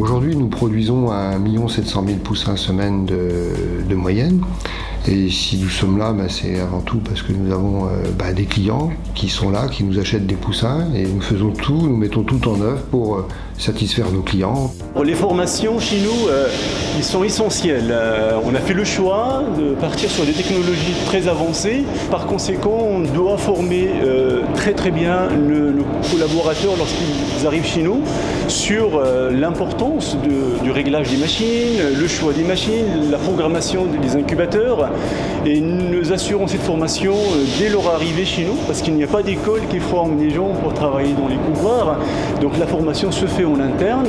Aujourd'hui, nous produisons 1 700 000 poussins semaine de moyenne. Et si nous sommes là, c'est avant tout parce que nous avons des clients qui sont là, qui nous achètent des poussins et nous mettons tout en œuvre pour satisfaire nos clients. Les formations chez nous, ils sont essentielles. On a fait le choix de partir sur des technologies très avancées. Par conséquent, on doit former très bien nos collaborateurs lorsqu'ils arrivent chez nous sur l'importance du réglage des machines, le choix des machines, la programmation des incubateurs. Et nous assurons cette formation dès leur arrivée chez nous, parce qu'il n'y a pas d'école qui forme des gens pour travailler dans les couvoirs. Donc la formation se fait en interne.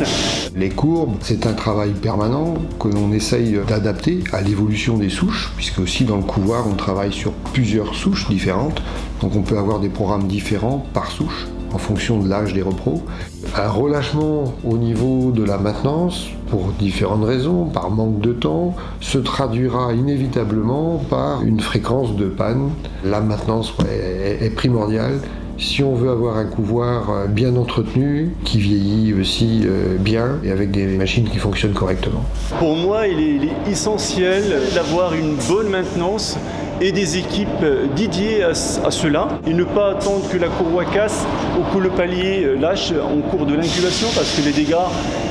Les courbes, c'est un travail permanent que l'on essaye d'adapter à l'évolution des souches, puisque aussi dans le couvoir, on travaille sur plusieurs souches différentes. Donc on peut avoir des programmes différents par souche, en fonction de l'âge des repros. Un relâchement au niveau de la maintenance, pour différentes raisons, par manque de temps, se traduira inévitablement par une fréquence de panne. La maintenance est primordiale si on veut avoir un couvoir bien entretenu, qui vieillit aussi bien et avec des machines qui fonctionnent correctement. Pour moi, il est essentiel d'avoir une bonne maintenance et des équipes dédiées à cela, et ne pas attendre que la courroie casse ou que le palier lâche en cours de l'incubation, parce que les dégâts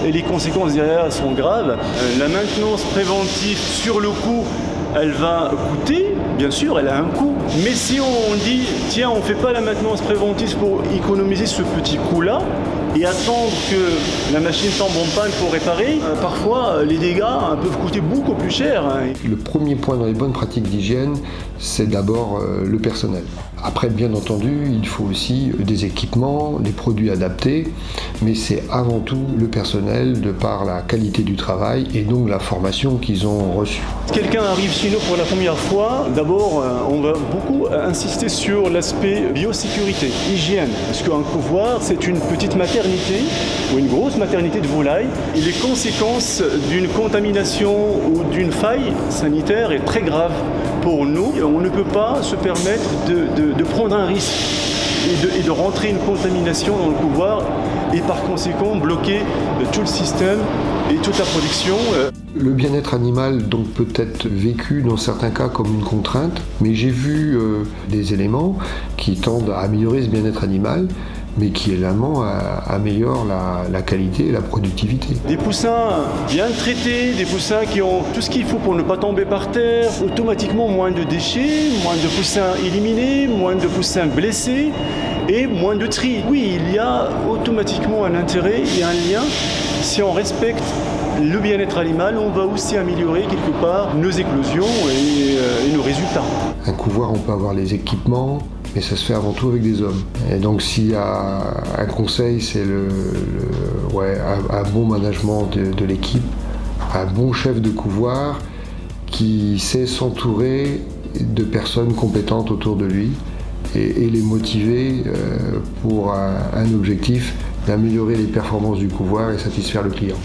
et les conséquences derrière sont graves. La maintenance préventive sur le coup, elle va coûter, bien sûr, elle a un coût, mais si on dit, tiens, on ne fait pas la maintenance préventive pour économiser ce petit coût-là, et attendre que la machine tombe en panne pour réparer, parfois les dégâts peuvent coûter beaucoup plus cher. Le premier point dans les bonnes pratiques d'hygiène, c'est d'abord le personnel. Après, bien entendu, il faut aussi des équipements, des produits adaptés, mais c'est avant tout le personnel de par la qualité du travail et donc la formation qu'ils ont reçue. Quelqu'un arrive chez nous pour la première fois, d'abord on va beaucoup insister sur l'aspect biosécurité, hygiène, parce qu'un couvoir c'est une petite maternité ou une grosse maternité de volailles, et les conséquences d'une contamination ou d'une faille sanitaire est très grave pour nous. On ne peut pas se permettre de prendre un risque et de rentrer une contamination dans le couvoir et par conséquent bloquer tout le système et toute la production. Le bien-être animal donc peut être vécu dans certains cas comme une contrainte, mais j'ai vu des éléments qui tendent à améliorer ce bien-être animal, mais qui également améliorent la qualité et la productivité. Des poussins bien traités, des poussins qui ont tout ce qu'il faut pour ne pas tomber par terre, automatiquement moins de déchets, moins de poussins éliminés, moins de poussins blessés et moins de tri. Oui, il y a automatiquement un intérêt et un lien. Si on respecte le bien-être animal, on va aussi améliorer quelque part nos éclosions et nos résultats. Un couvoir, on peut avoir les équipements, mais ça se fait avant tout avec des hommes. Et donc s'il y a un conseil, c'est un bon management de l'équipe, un bon chef de couvoir qui sait s'entourer de personnes compétentes autour de lui et les motiver pour un objectif d'améliorer les performances du couvoir et satisfaire le client.